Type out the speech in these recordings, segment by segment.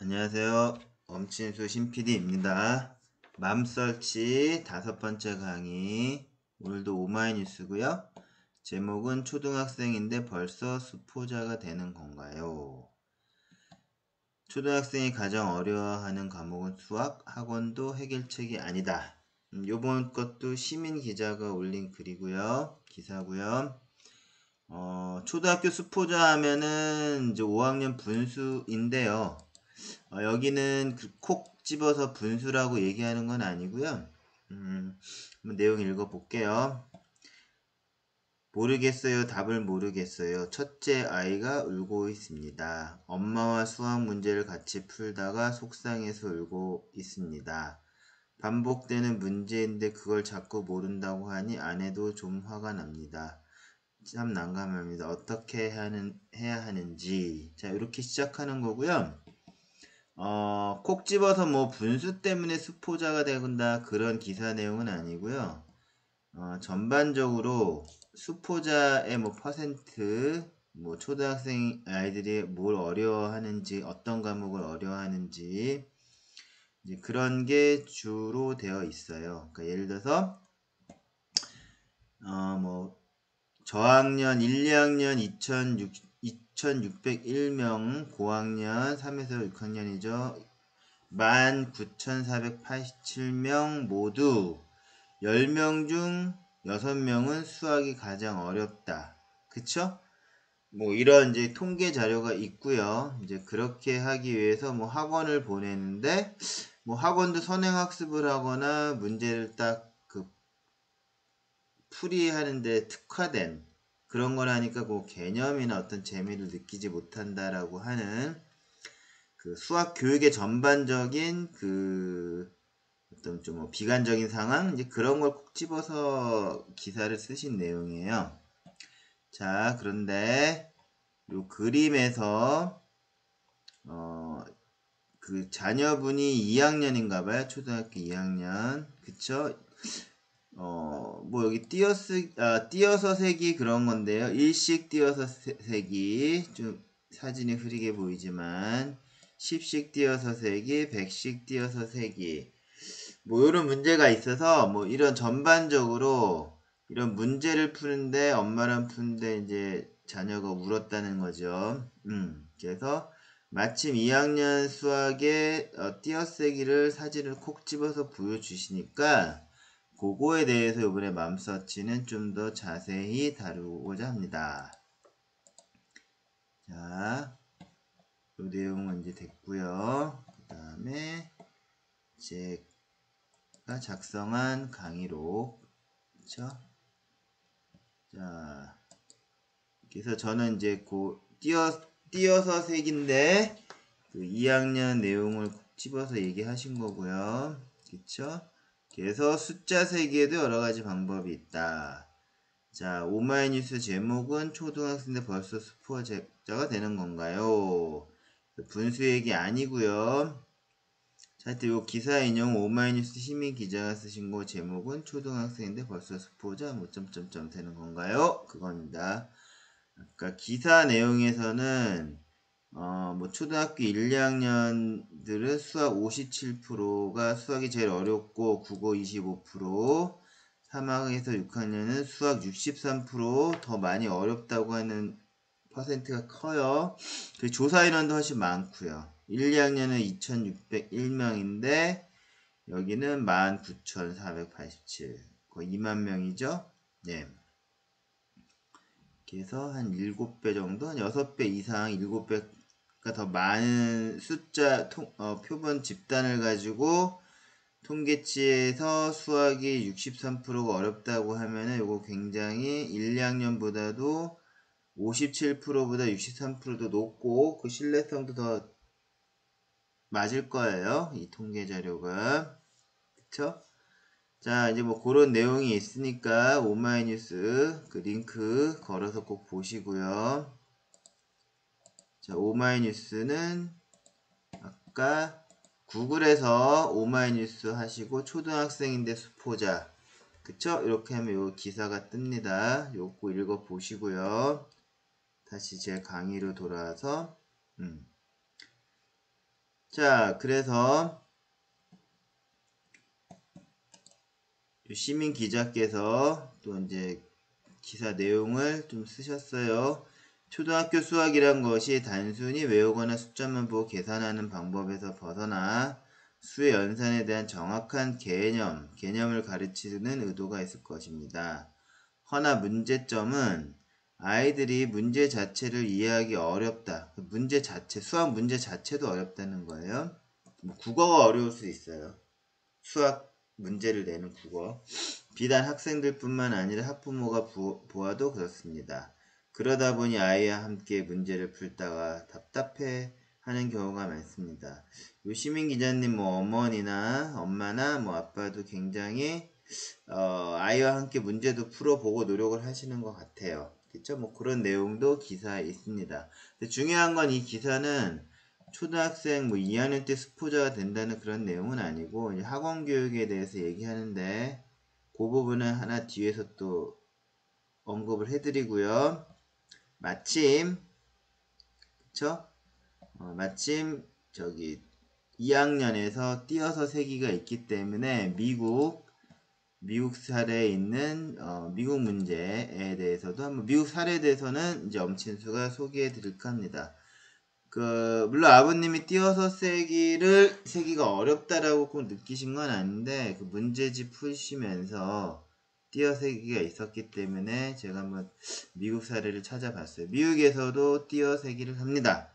안녕하세요. 엄친수 신PD입니다. 맘설치 5번째 강의. 오늘도 오마이뉴스고요. 제목은 초등학생인데 벌써 수포자가 되는 건가요? 초등학생이 가장 어려워하는 과목은 수학, 학원도 해결책이 아니다. 요번 것도 시민 기자가 올린 글이고요. 기사고요. 초등학교 수포자 하면은 이제 5학년 분수인데요. 여기는 콕 집어서 분수라고 얘기하는 건 아니고요. 한번 내용 읽어볼게요. 모르겠어요. 답을 모르겠어요. 첫째 아이가 울고 있습니다. 엄마와 수학 문제를 같이 풀다가 속상해서 울고 있습니다. 반복되는 문제인데 그걸 자꾸 모른다고 하니 아내도 좀 화가 납니다. 참 난감합니다. 어떻게 해야 하는지. 자, 이렇게 시작하는 거고요. 콕 집어서 뭐 분수 때문에 수포자가 된다 그런 기사 내용은 아니고요. 전반적으로 수포자의 뭐 퍼센트, 뭐 초등학생 아이들이 뭘 어려워하는지, 어떤 과목을 어려워하는지, 이제 그런 게 주로 되어 있어요. 그러니까 예를 들어서, 뭐, 저학년 1, 2학년 2601명, 고학년 3에서 6학년이죠. 19,487명 모두 10명 중 6명은 수학이 가장 어렵다. 그쵸? 뭐 이런 이제 통계 자료가 있고요. 이제 그렇게 하기 위해서 뭐 학원을 보내는데 뭐 학원도 선행학습을 하거나 문제를 딱 그 풀이하는데 특화된 그런 거라니까 그 개념이나 어떤 재미를 느끼지 못한다라고 하는 그 수학 교육의 전반적인 그 어떤 좀 뭐 비관적인 상황 이제 그런 걸 콕 집어서 기사를 쓰신 내용이에요. 자, 그런데 요 그림에서 그 자녀분이 2학년인가 봐요. 초등학교 2학년. 그쵸? 뭐 여기 띄어서 세기 그런 건데요. 일식 띄어서 세기 좀 사진이 흐리게 보이지만 10식 띄어서 세기, 100식 띄어서 세기 뭐 이런 문제가 있어서 뭐 이런 전반적으로 이런 문제를 푸는데 엄마랑 푸는데 이제 자녀가 울었다는 거죠. 그래서 마침 2학년 수학에 띄어쓰기를 사진을 콕 집어서 보여주시니까 그거에 대해서 이번에 맘서치는 좀 더 자세히 다루고자 합니다. 자, 이 내용은 이제 됐고요. 그 다음에 제가 작성한 강의록, 그쵸? 자, 그래서 저는 이제 띄어서 색인데 그 2학년 내용을 콕 집어서 얘기하신 거고요. 그쵸? 그래서 숫자 세기에도 여러 가지 방법이 있다. 자, 오마이뉴스 제목은 초등학생인데 벌써 수포자가 되는 건가요? 분수 얘기 아니고요. 자, 하여튼 요 기사 인용 오마이뉴스 시민 기자가 쓰신 거 제목은 초등학생인데 벌써 수포자 뭐 점점점 되는 건가요? 그겁니다. 아까 기사 내용에서는 뭐 초등학교 1, 2학년들은 수학 57%가 수학이 제일 어렵고 국어 25%, 3학에서 6학년은 수학 63%더 많이 어렵다고 하는 퍼센트가 커요. 그 조사 인원도 훨씬 많고요. 1, 2학년은 2,601명인데 여기는 19,487, 거의 2만 명이죠. 네. 그래서 한 7배 정도, 한 6배 이상, 7배가 더 많은 숫자 표본 집단을 가지고 통계치에서 수학이 63%가 어렵다고 하면은 이거 굉장히 1, 2학년보다도 57%보다 63%도 높고 그 신뢰성도 더 맞을 거예요. 이 통계 자료가. 그쵸? 자, 이제 뭐 그런 내용이 있으니까 오마이뉴스 그 링크 걸어서 꼭 보시고요. 자, 오마이뉴스는 아까 구글에서 오마이뉴스 하시고 초등학생인데 수포자 그쵸? 이렇게 하면 요 기사가 뜹니다. 요거 읽어 보시고요. 다시 제 강의로 돌아와서 자, 그래서 시민 기자께서 또 이제 기사 내용을 좀 쓰셨어요. 초등학교 수학이란 것이 단순히 외우거나 숫자만 보고 계산하는 방법에서 벗어나 수의 연산에 대한 정확한 개념을 가르치는 의도가 있을 것입니다. 허나 문제점은 아이들이 문제 자체를 이해하기 어렵다. 문제 자체, 수학 문제 자체도 어렵다는 거예요. 뭐 국어가 어려울 수 있어요. 수학 문제를 내는 국어. 비단 학생들뿐만 아니라 학부모가 보아도 그렇습니다. 그러다 보니 아이와 함께 문제를 풀다가 답답해 하는 경우가 많습니다. 요시민 기자님 뭐 어머니나 엄마나 뭐 아빠도 굉장히 아이와 함께 문제도 풀어보고 노력을 하시는 것 같아요. 그쵸? 뭐 그런 내용도 기사에 있습니다. 근데 중요한 건 이 기사는 초등학생 뭐 2학년 때 수포자가 된다는 그런 내용은 아니고 이제 학원 교육에 대해서 얘기하는데 그 부분은 하나 뒤에서 또 언급을 해드리고요. 마침 그쵸? 마침 저기 2학년에서 띄어서 세기가 있기 때문에 미국 사례에 있는 미국 문제에 대해서도 한번 미국 사례에 대해서는 이제 엄친수가 소개해 드릴까 합니다. 물론 아버님이 띄어서 세기가 어렵다라고 꼭 느끼신 건 아닌데 그 문제집 푸시면서 띄어서 세기가 있었기 때문에 제가 한번 미국 사례를 찾아봤어요. 미국에서도 띄어서 세기를 합니다.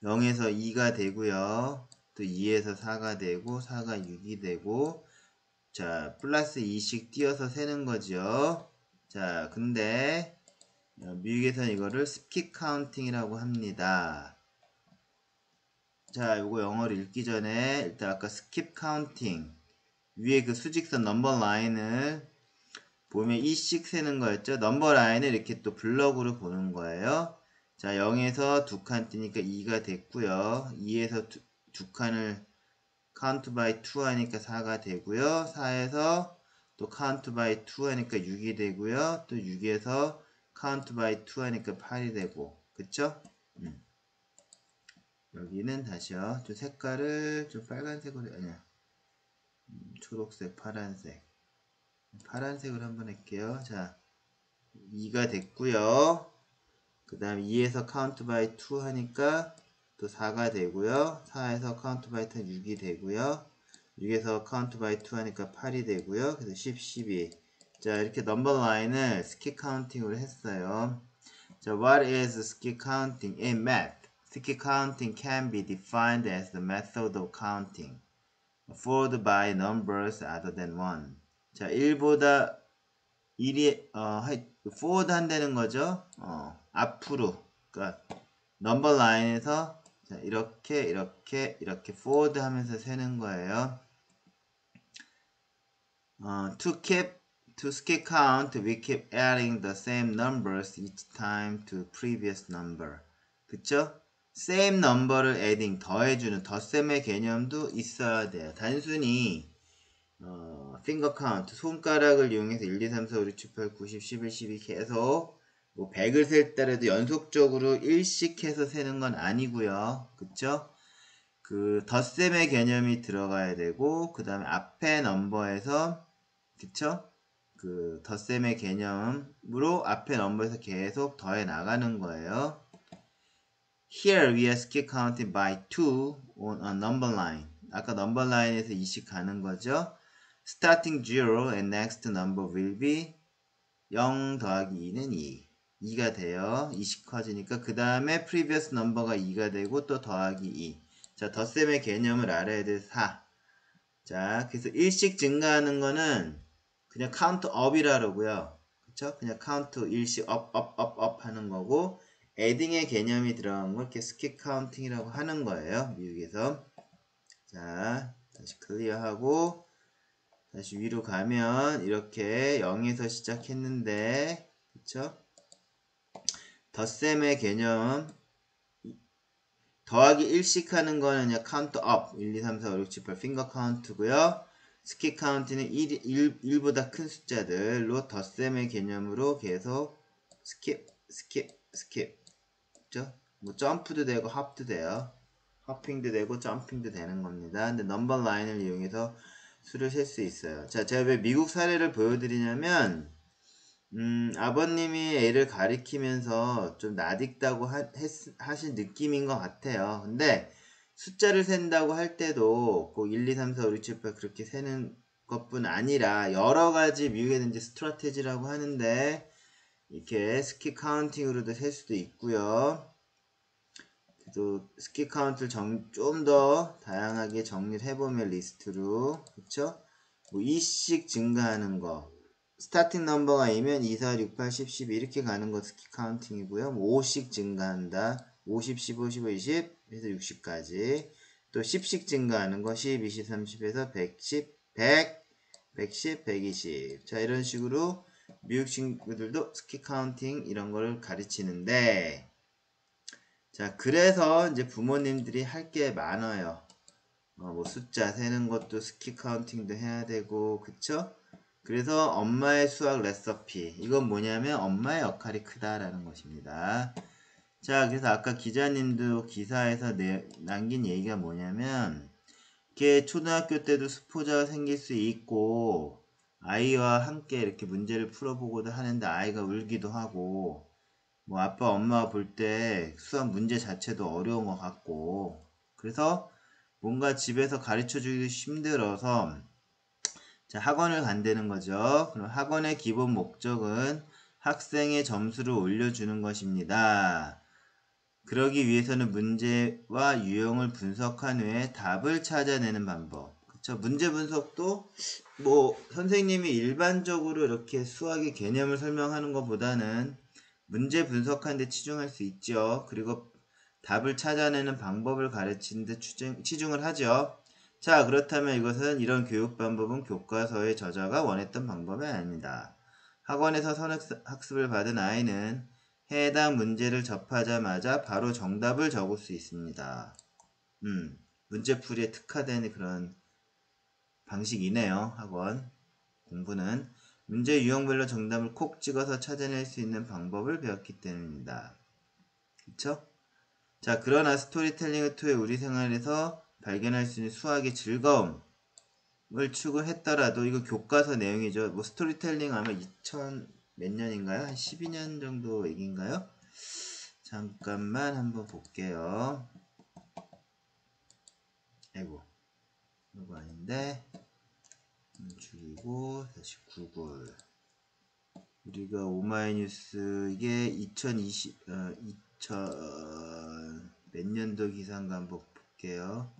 0에서 2가 되고요. 또 2에서 4가 되고 4가 6이 되고 자, 플러스 2씩 띄어서 세는 거죠. 자, 근데 미국에서는 이거를 스킵 카운팅이라고 합니다. 자, 요거 영어를 읽기 전에 일단 아까 스킵 카운팅 위에 그 수직선 넘버 라인을 보면 2씩 세는 거였죠. 넘버 라인을 이렇게 또 블럭으로 보는 거예요. 자, 0에서 두 칸 뜨니까 2가 됐고요. 2에서 두 칸을 카운트 바이 2 하니까 4가 되고요. 4에서 또 카운트 바이 2 하니까 6이 되고요. 또 6에서 카운트 바이 2 하니까 8이 되고 그쵸? 여기는 다시요. 좀 색깔을 좀 빨간색으로 아니야. 초록색, 파란색으로 한번 할게요. 자, 2가 됐고요. 그 다음 2에서 카운트 바이 2 하니까 또 4가 되고요. 4에서 카운트 바이 2 6이 되고요. 6에서 카운트 바이 2 하니까 8이 되고요. 그래서 10, 12. 자, 이렇게 넘버 라인을 스킵 카운팅으로 했어요. 자, what is skip counting in math? Skip counting can be defined as the method of counting followed by numbers other than 1. 자, 1보다 1이 forward 한다는 거죠. 앞으로. 그러니까 넘버 라인에서 자, 이렇게 forward 하면서 세는 거예요. To skip count, we keep adding the same numbers each time to previous number. 그쵸? same number를 adding, 더해주는 덧셈의 개념도 있어야 돼요. 단순히 finger count, 손가락을 이용해서 1, 2, 3, 4, 5, 6, 7, 8, 9, 10, 11, 12 계속 뭐 100을 셀 때라도 연속적으로 1씩 해서 세는 건 아니고요. 그쵸? 그 덧셈의 개념이 들어가야 되고 그 다음에 앞에 넘버에서 그쵸? 그 덧셈의 개념으로 앞에 넘버에서 계속 더해 나가는 거예요. Here we are skip counting by 2 on a number line. 아까 넘버 라인에서 2씩 가는 거죠. Starting 0 and next number will be 0 더하기 2는 2. 2가 돼요. 2씩 커지니까 그 다음에 previous number가 2가 되고 또 더하기 2. 자, 덧셈의 개념을 알아야 돼. 4. 자, 그래서 1씩 증가하는 거는 그냥 카운트 업이라 그러고요. 그쵸? 그냥 카운트 1씩 업 하는 거고 애딩의 개념이 들어간 걸 이렇게 스킵 카운팅이라고 하는 거예요. 미국에서. 자, 다시 클리어하고 다시 위로 가면 이렇게 0에서 시작했는데 그쵸? 덧셈의 개념 더하기 1씩 하는 거는 그냥 카운트 업 1, 2, 3, 4, 5, 6, 7, 8 핑거 카운트고요. 스킵 카운트는 1보다 큰 숫자들로 덧셈의 개념으로 계속 스킵 그죠? 뭐 점프도 되고 합도 돼요. 허핑도 되고 점핑도 되는 겁니다. 근데 넘버 라인을 이용해서 수를 셀 수 있어요. 자, 제가 왜 미국 사례를 보여드리냐면 아버님이 애를 가리키면서 좀 낯익다고 하신 느낌인 것 같아요. 근데 숫자를 센다고 할 때도 꼭 1, 2, 3, 4, 5, 6, 7, 8 그렇게 세는 것뿐 아니라 여러 가지 미국에는 이제 스트라테지라고 하는데 이렇게 스키 카운팅으로도 셀 수도 있고요. 또 스키 카운트를 좀 더 다양하게 정리를 해보면 리스트로 그쵸? 뭐 2씩 증가하는 거 스타팅 넘버가 이면 2, 4, 6, 8, 10, 12 이렇게 가는 거 스키 카운팅이고요. 뭐 5씩 증가한다. 50, 15, 15, 20 해서 60까지 또 10씩 증가하는 거 10, 20, 30에서 110, 100, 110, 120 자 이런 식으로 미국 친구들도 스키 카운팅 이런 거를 가르치는데 자 그래서 이제 부모님들이 할 게 많아요. 뭐 숫자 세는 것도 스키 카운팅도 해야 되고 그쵸? 그래서 엄마의 수학 레시피 이건 뭐냐면 엄마의 역할이 크다라는 것입니다. 자 그래서 아까 기자님도 기사에서 남긴 얘기가 뭐냐면 이렇게 초등학교 때도 수포자가 생길 수 있고 아이와 함께 이렇게 문제를 풀어보고도 하는데 아이가 울기도 하고 뭐 아빠 엄마가 볼 때 수학 문제 자체도 어려운 것 같고 그래서 뭔가 집에서 가르쳐 주기 힘들어서 자, 학원을 간다는 거죠. 그럼 학원의 기본 목적은 학생의 점수를 올려주는 것입니다. 그러기 위해서는 문제와 유형을 분석한 후에 답을 찾아내는 방법. 그쵸? 문제 분석도 뭐 선생님이 일반적으로 이렇게 수학의 개념을 설명하는 것보다는 문제 분석하는 데 치중할 수 있죠. 그리고 답을 찾아내는 방법을 가르치는 데 치중을 하죠. 자, 그렇다면 이것은 이런 교육 방법은 교과서의 저자가 원했던 방법이 아닙니다. 학원에서 선학습을 받은 아이는 해당 문제를 접하자마자 바로 정답을 적을 수 있습니다. 문제풀이에 특화된 그런 방식이네요. 학원 공부는 문제 유형별로 정답을 콕 찍어서 찾아낼 수 있는 방법을 배웠기 때문입니다. 그쵸? 자, 그러나 스토리텔링을 통해 우리 생활에서 발견할 수 있는 수학의 즐거움을 추구했더라도 이거 교과서 내용이죠. 뭐 스토리텔링 아마 2000 몇 년인가요? 한 12년 정도 얘기인가요? 잠깐만 한번 볼게요. 아이고 이거 아닌데 죽이고 다시 구글 우리가 오마이뉴스 이게 2020 2000 몇 년도 기사인가 한번 볼게요.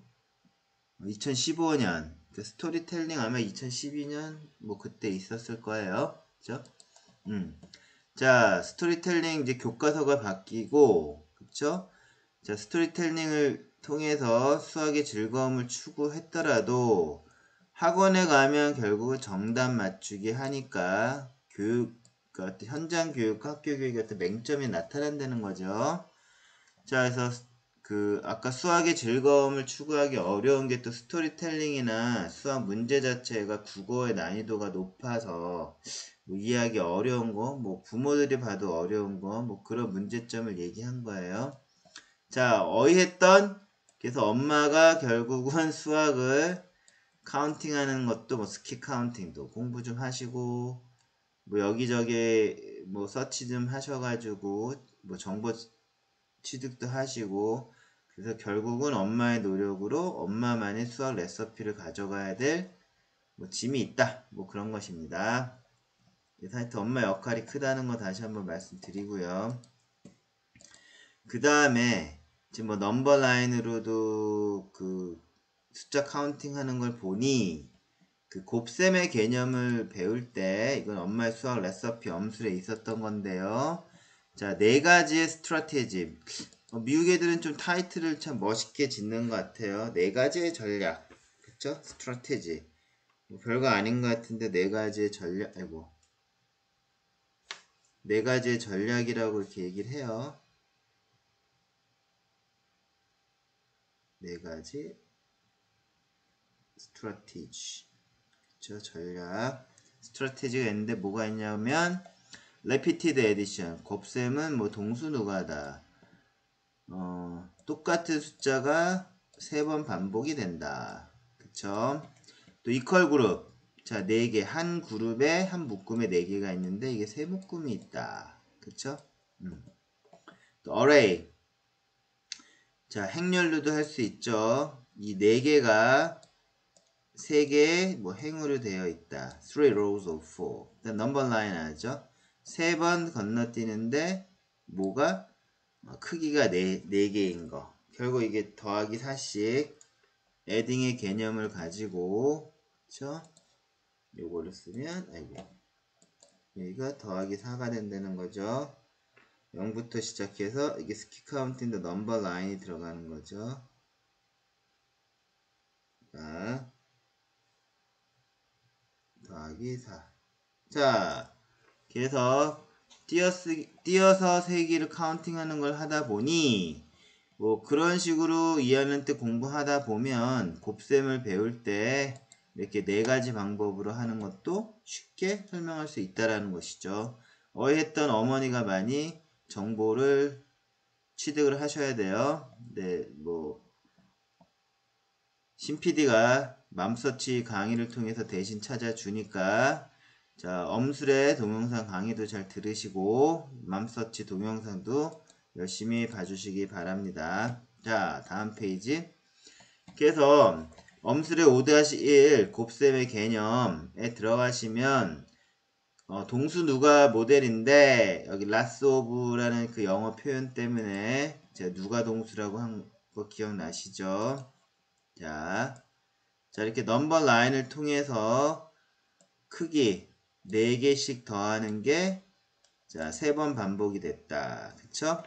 2015년 그 스토리텔링 아마 2012년 뭐 그때 있었을 거예요. 그죠? 자, 스토리텔링 이제 교과서가 바뀌고 그쵸? 자, 스토리텔링을 통해서 수학의 즐거움을 추구했더라도 학원에 가면 결국은 정답 맞추기 하니까 교육, 어떤 현장 교육, 학교 교육의 어떤 맹점이 나타난다는 거죠. 자, 그래서 그 아까 수학의 즐거움을 추구하기 어려운 게 또 스토리텔링이나 수학 문제 자체가 국어의 난이도가 높아서 뭐 이해하기 어려운 거, 뭐 부모들이 봐도 어려운 거, 뭐 그런 문제점을 얘기한 거예요. 자, 어이했던 그래서 엄마가 결국은 수학을 카운팅하는 것도 뭐 스키 카운팅도 공부 좀 하시고 뭐 여기저기 뭐 서치 좀 하셔가지고 뭐 정보 취득도 하시고 그래서 결국은 엄마의 노력으로 엄마만의 수학 레시피를 가져가야 될 뭐 짐이 있다 뭐 그런 것입니다. 그래서 하여튼 엄마 역할이 크다는 거 다시 한번 말씀드리고요. 그 다음에 지금 뭐 넘버 라인으로도 그 숫자 카운팅 하는 걸 보니 그 곱셈의 개념을 배울 때 이건 엄마의 수학 레시피 엄술에 있었던 건데요. 자, 네 가지의 스트래티지. 미국 애들은 좀 타이틀을 참 멋있게 짓는 것 같아요. 네 가지의 전략. 그쵸? 스트래티지. 뭐 별거 아닌 것 같은데 네 가지의 전략, 아이고. 네 가지의 전략이라고 이렇게 얘기를 해요. 네 가지 스트래티지. 그쵸? 전략. 스트래티지가 있는데 뭐가 있냐면 repeated addition. 곱셈은 뭐 동수 누가다. 똑같은 숫자가 3번 반복이 된다. 그쵸? 또 이퀄 그룹. 자, 4개. 한 그룹에 한 묶음에 4개가 있는데 이게 3묶음이 있다. 그쵸? 또 array. 자, 행렬로도 할 수 있죠. 이 4개가 3개의 뭐 행으로 되어 있다. 3 rows of 4. 일단 넘버 라인 하죠. 3번 건너뛰는데 뭐가 크기가 4개인 거. 결국 이게 더하기 4씩 에딩의 개념을 가지고 그쵸? 요거를 쓰면 아이고 여기가 더하기 4가 된다는 거죠. 0부터 시작해서 이게 스키 카운팅도 넘버 라인이 들어가는 거죠. 자, 더하기 4. 자, 그래서 띄어서 세기를 카운팅하는 걸 하다 보니 뭐 그런 식으로 2학년 때 공부하다 보면 곱셈을 배울 때 이렇게 4가지 방법으로 하는 것도 쉽게 설명할 수 있다라는 것이죠. 어휘했던 어머니가 많이 정보를 취득을 하셔야 돼요. 네, 뭐 신PD가 맘서치 강의를 통해서 대신 찾아주니까 자, 엄술의 동영상 강의도 잘 들으시고 맘서치 동영상도 열심히 봐주시기 바랍니다. 자, 다음 페이지. 그래서 엄술의 5-1 곱셈의 개념에 들어가시면 동수 누가 모델인데 여기 last of라는 그 영어 표현 때문에 제가 누가 동수라고 한 거 기억나시죠? 자, 이렇게 넘버 라인을 통해서 크기 4개씩 더하는 게 자, 3번 반복이 됐다. 그쵸?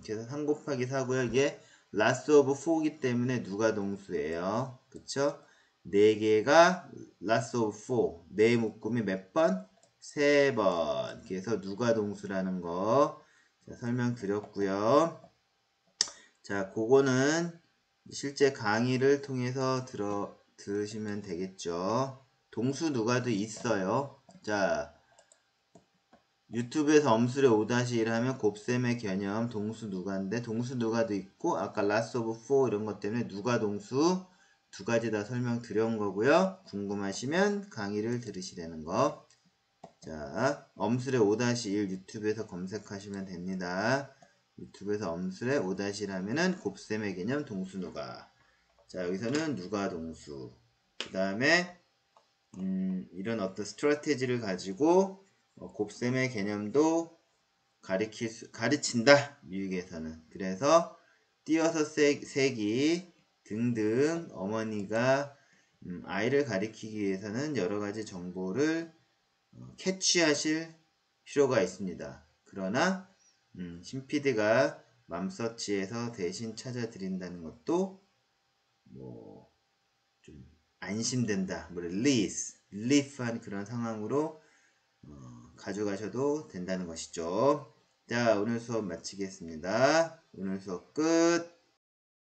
그래서 3 곱하기 4고요. 이게 last of 4기 때문에 누가 동수예요. 그쵸? 4개가 last of 4. 4 묶음이 몇 번? 3번. 그래서 누가 동수라는 거 자, 설명드렸고요. 자, 그거는 실제 강의를 통해서 들으시면 되겠죠. 동수 누가도 있어요. 자, 유튜브에서 엄술의 5-1 하면 곱셈의 개념 동수 누가인데 동수 누가도 있고 아까 last of 4 이런 것 때문에 누가 동수 2가지 다 설명드린 거고요. 궁금하시면 강의를 들으시라는 거. 자, 엄술의 5-1 유튜브에서 검색하시면 됩니다. 유튜브에서 엄술의 5-1 하면은 곱셈의 개념 동수 누가. 자, 여기서는 누가 동수. 그 다음에 이런 어떤 스트래티지를 가지고 곱셈의 개념도 가르친다. 미국에서는. 그래서 띄어서 세기 등등 어머니가 아이를 가르치기 위해서는 여러가지 정보를 캐치하실 필요가 있습니다. 그러나 신PD가 맘서치에서 대신 찾아드린다는 것도 뭐 좀 안심된다. 뭐 릴리프한 그런 상황으로 가져가셔도 된다는 것이죠. 자, 오늘 수업 마치겠습니다. 오늘 수업 끝.